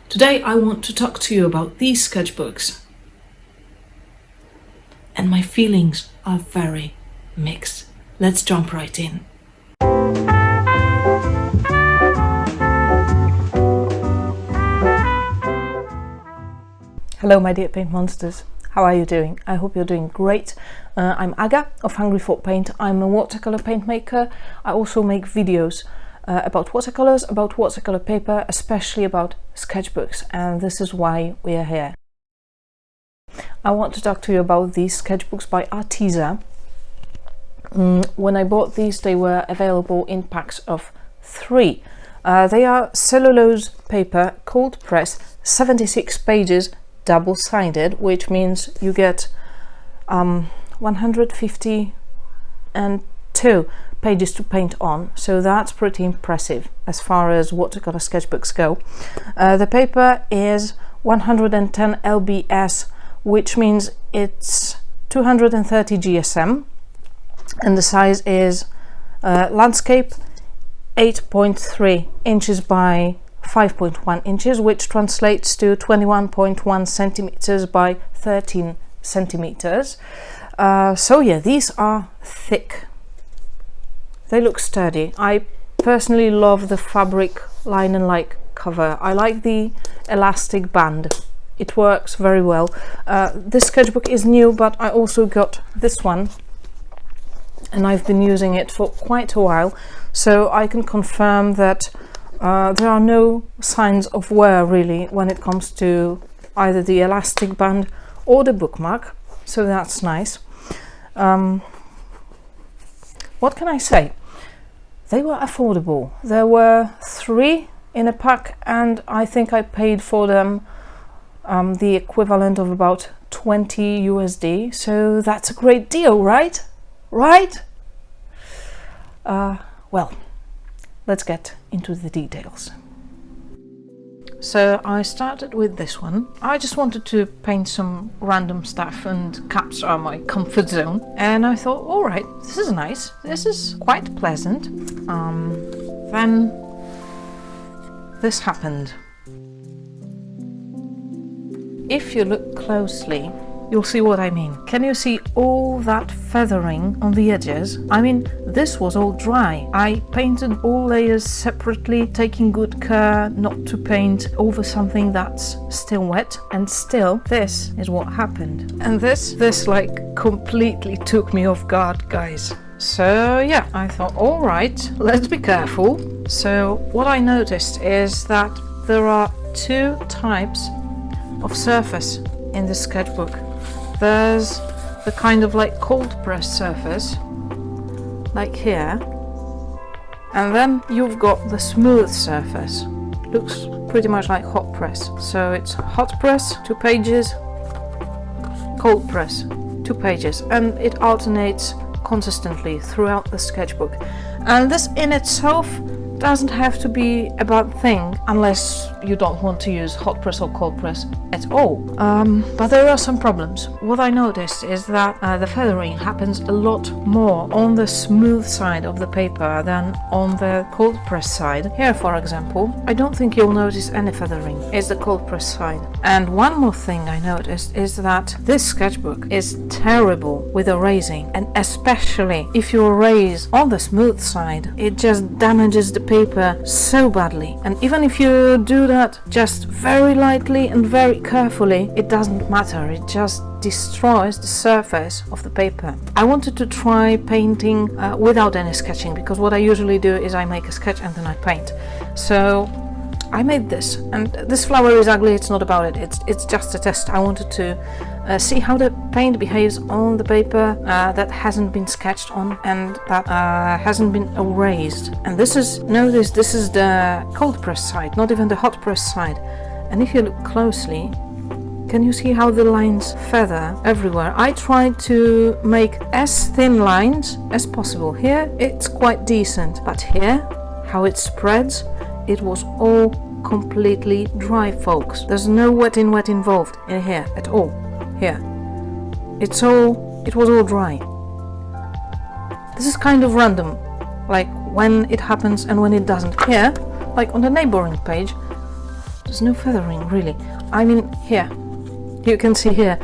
Today I want to talk to you about these sketchbooks. And my feelings are very mixed. Let's jump right in. Hello my dear paint monsters, how are you doing? I hope you're doing great. I'm Aga of Hungry for Paint. I'm a watercolor paint maker. I also make videos about watercolors, about watercolor paper, especially about sketchbooks, and this is why we are here. I want to talk to you about these sketchbooks by Arteza. When I bought these, they were available in packs of 3. They are cellulose paper, cold pressed, 76 pages, double-sided, which means you get 152 pages to paint on, so that's pretty impressive as far as watercolor sketchbooks go. The paper is 110 lbs, which means it's 230 GSM, and the size is landscape 8.3 inches by 5.1 inches, which translates to 21.1 centimeters by 13 centimeters. So yeah, these are thick. They look sturdy. I personally love the fabric linen-like cover. I like the elastic band. It works very well. This sketchbook is new, but I also got this one and I've been using it for quite a while, so I can confirm that there are no signs of wear really when it comes to either the elastic band or the bookmark, so that's nice. What can I say? They were affordable. There were 3 in a pack, and I think I paid for them the equivalent of about 20 USD, so that's a great deal, right? Well, let's get into the details. So I started with this one. I just wanted to paint some random stuff and capture my comfort zone, and I thought, all right, this is nice, this is quite pleasant. Then this happened. If you look closely, you'll see what I mean. Can you see all that feathering on the edges? I mean, this was all dry. I painted all layers separately, taking good care not to paint over something that's still wet, and still this is what happened. And this like completely took me off guard, guys. So yeah, I thought, all right, let's be careful. So what I noticed is that there are 2 types of surface in this sketchbook. There's the kind of like cold pressed surface, like here, and then you've got the smooth surface. Looks pretty much like hot press. So it's hot press, 2 pages, cold press, 2 pages, and it alternates consistently throughout the sketchbook. And this in itself doesn't have to be a bad thing unless you don't want to use hot press or cold press at all. But there are some problems. What I noticed is that the feathering happens a lot more on the smooth side of the paper than on the cold press side. Here, for example, I don't think you'll notice any feathering. It's the cold press side. And one more thing I noticed is that this sketchbook is terrible with erasing, and especially if you erase on the smooth side, it just damages the paper so badly. And even if you do that just very lightly and very carefully, it doesn't matter, it just destroys the surface of the paper. I wanted to try painting without any sketching, because what I usually do is I make a sketch and then I paint. So I made this, and this flower is ugly, it's not about it, it's just a test. I wanted to see how the paint behaves on the paper that hasn't been sketched on and that hasn't been erased. And this is the cold press side, not even the hot press side. And if you look closely, can you see how the lines feather everywhere? I tried to make as thin lines as possible. Here it's quite decent, but here, how it spreads, it was all completely dry, folks. There's no wet involved in here at all. Here, it was all dry. This is kind of random, like when it happens and when it doesn't. Here, like on the neighboring page, There's no feathering, really. I mean, here, you can see here,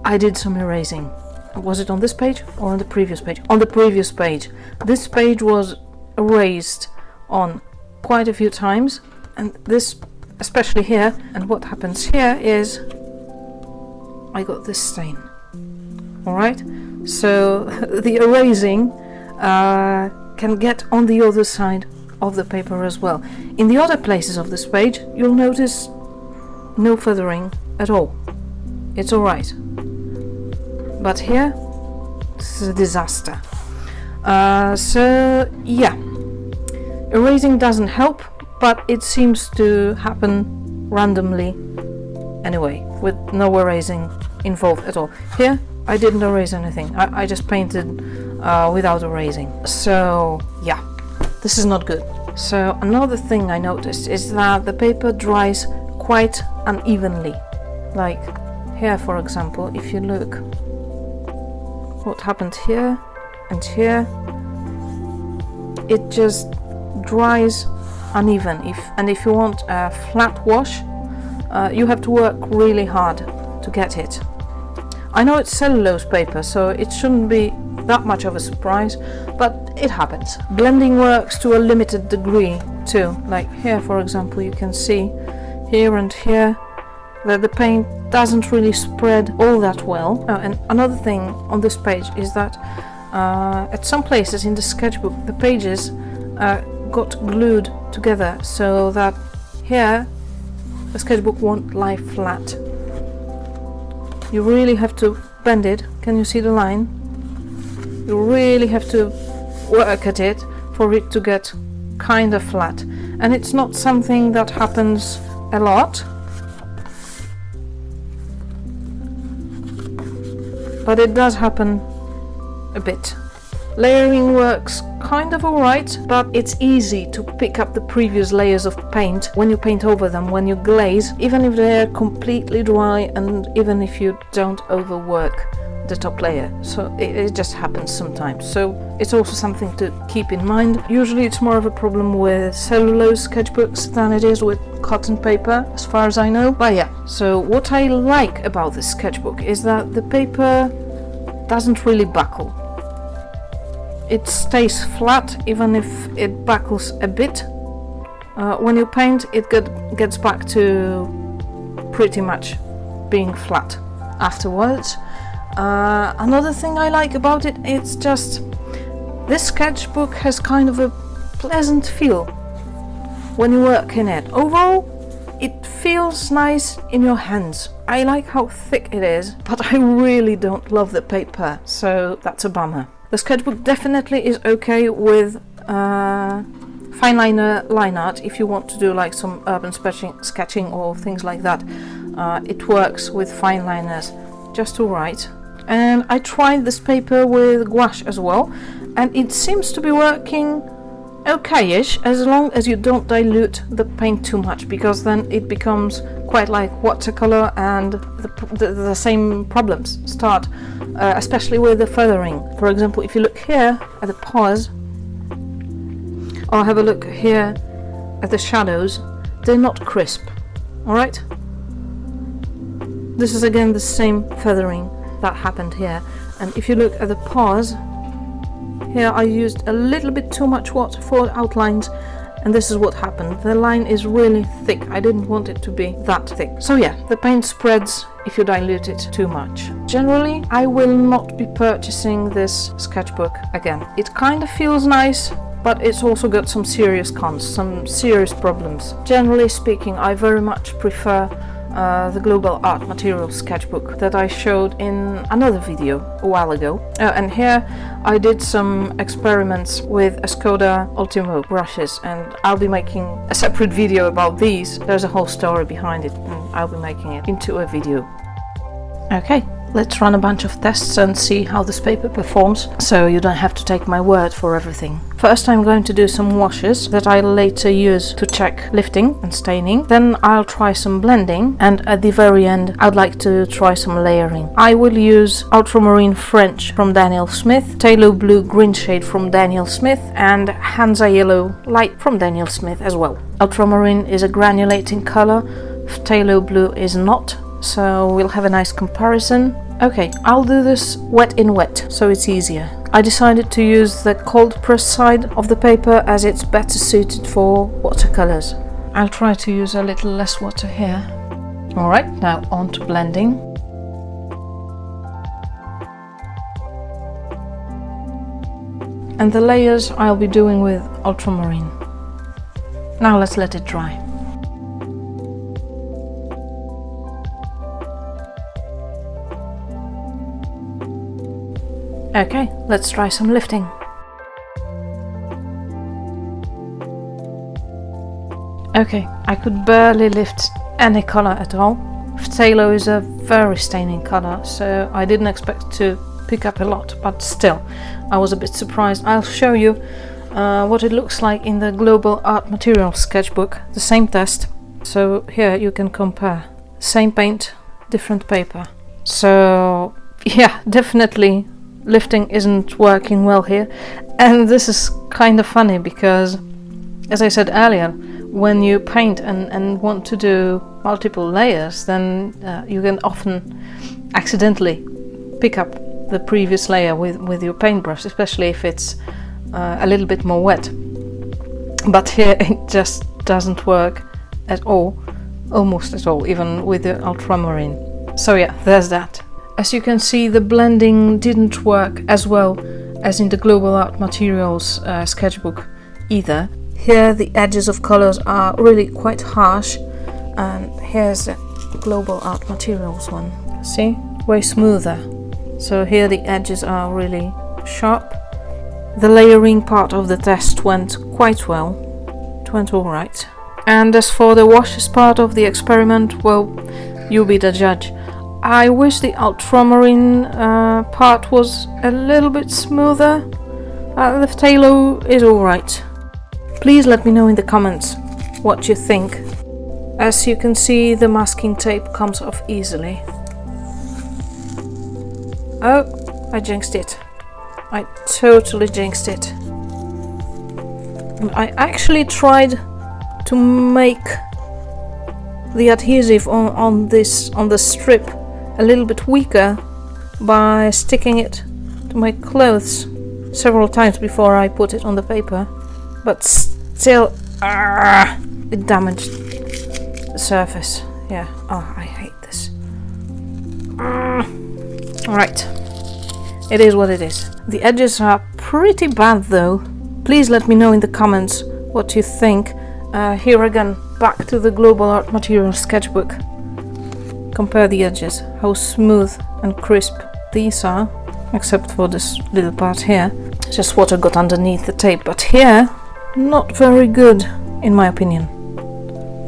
I did some erasing. Was it on this page or on the previous page? On the previous page. This page was erased on quite a few times, and this, especially here. And what happens here is I got this stain. Alright, so the erasing can get on the other side of the paper as well. In the other places of this page, you'll notice no feathering at all. It's alright. But here, this is a disaster. So yeah, erasing doesn't help, but it seems to happen randomly anyway, with no erasing involved at all. Here, I didn't erase anything. I just painted without erasing. So yeah, this is not good. So another thing I noticed is that the paper dries quite unevenly. Like here, for example, if you look what happened here and here, it just dries uneven. If you want a flat wash, you have to work really hard to get it. I know it's cellulose paper, so it shouldn't be that much of a surprise, but it happens. Blending works to a limited degree too. Like here, for example, you can see here and here that the paint doesn't really spread all that well. Oh, and another thing on this page is that at some places in the sketchbook, the pages got glued together so that here the sketchbook won't lie flat. You really have to bend it. Can you see the line? You really have to work at it for it to get kind of flat. And it's not something that happens a lot, but it does happen a bit. Layering works kind of alright, but it's easy to pick up the previous layers of paint when you paint over them, when you glaze, even if they're completely dry and even if you don't overwork the top layer. So it just happens sometimes. So it's also something to keep in mind. Usually it's more of a problem with cellulose sketchbooks than it is with cotton paper, as far as I know. But yeah, so what I like about this sketchbook is that the paper doesn't really buckle. It stays flat even if it buckles a bit. When you paint, it gets back to pretty much being flat afterwards. Another thing I like about it, it's just this sketchbook has kind of a pleasant feel when you work in it. Overall, it feels nice in your hands. I like how thick it is, but I really don't love the paper, so that's a bummer. The sketchbook definitely is okay with fine liner line art if you want to do like some urban sketching or things like that. It works with fine liners just alright. And I tried this paper with gouache as well, and it seems to be working okay-ish as long as you don't dilute the paint too much, because then it becomes quite like watercolor and the same problems start, especially with the feathering. For example, if you look here at the paws, or have a look here at the shadows, they're not crisp. Alright? This is again the same feathering that happened here. And if you look at the paws, here I used a little bit too much water for outlines, and this is what happened. The line is really thick. I didn't want it to be that thick. So yeah, the paint spreads if you dilute it too much. Generally, I will not be purchasing this sketchbook again. It kind of feels nice, but it's also got some serious cons, some serious problems. Generally speaking, I very much prefer the Global Art Materials sketchbook that I showed in another video a while ago. And here I did some experiments with a Skoda Ultimo brushes, and I'll be making a separate video about these. There's a whole story behind it, and I'll be making it into a video. Okay, let's run a bunch of tests and see how this paper performs, so you don't have to take my word for everything. First, I'm going to do some washes that I'll later use to check lifting and staining. Then I'll try some blending, and at the very end I'd like to try some layering. I will use Ultramarine French from Daniel Smith, Phthalo Blue Green Shade from Daniel Smith, and Hansa Yellow Light from Daniel Smith as well. Ultramarine is a granulating color, phthalo blue is not, so we'll have a nice comparison. Okay, I'll do this wet in wet, so it's easier. I decided to use the cold pressed side of the paper as it's better suited for watercolors. I'll try to use a little less water here. Alright, now on to blending. And the layers I'll be doing with ultramarine. Now let's let it dry. Okay, let's try some lifting. Okay, I could barely lift any color at all. Phthalo is a very staining color, so I didn't expect to pick up a lot, but still, I was a bit surprised. I'll show you what it looks like in the Global Art Materials sketchbook, the same test. So here you can compare. Same paint, different paper. So yeah, definitely lifting isn't working well here. And this is kind of funny because, as I said earlier, when you paint and want to do multiple layers, then you can often accidentally pick up the previous layer with your paintbrush, especially if it's a little bit more wet. But here it just doesn't work at all, almost at all, even with the ultramarine. So yeah, there's that. As you can see, the blending didn't work as well as in the Global Art Materials sketchbook either. Here the edges of colors are really quite harsh, and here's the Global Art Materials one. See? Way smoother. So here the edges are really sharp. The layering part of the test went quite well. It went alright. And as for the washes part of the experiment, well, you be the judge. I wish the ultramarine part was a little bit smoother. The phthalo is alright. Please let me know in the comments what you think. As you can see, the masking tape comes off easily. Oh, I jinxed it. I totally jinxed it. I actually tried to make the adhesive on the strip a little bit weaker by sticking it to my clothes several times before I put it on the paper, but still it damaged the surface. Yeah, oh, I hate this. Alright, it is what it is. The edges are pretty bad though. Please let me know in the comments what you think. Here again, back to the Global Art Materials sketchbook. Compare the edges, how smooth and crisp these are, except for this little part here. Just water got underneath the tape, but here, not very good in my opinion.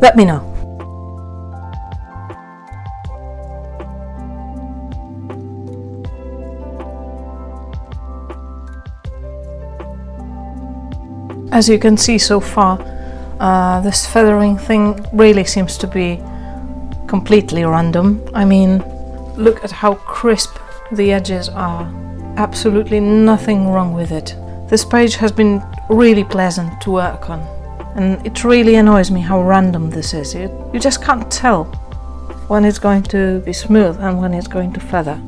Let me know. As you can see so far, this feathering thing really seems to be completely random. I mean, look at how crisp the edges are. Absolutely nothing wrong with it. This page has been really pleasant to work on, and it really annoys me how random this is. You just can't tell when it's going to be smooth and when it's going to feather.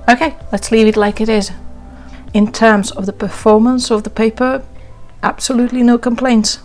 Okay, let's leave it like it is. In terms of the performance of the paper, absolutely no complaints.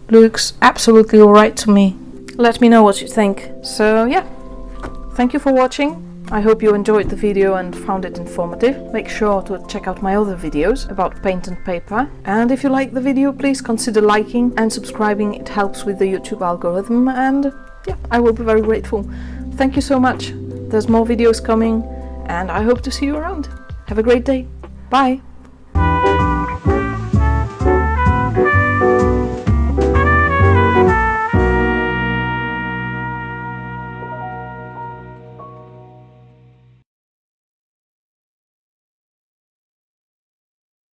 Looks absolutely alright to me. Let me know what you think. So yeah, thank you for watching. I hope you enjoyed the video and found it informative. Make sure to check out my other videos about paint and paper. And if you like the video, please consider liking and subscribing. It helps with the YouTube algorithm, and yeah, I will be very grateful. Thank you so much. There's more videos coming, and I hope to see you around. Have a great day. Bye.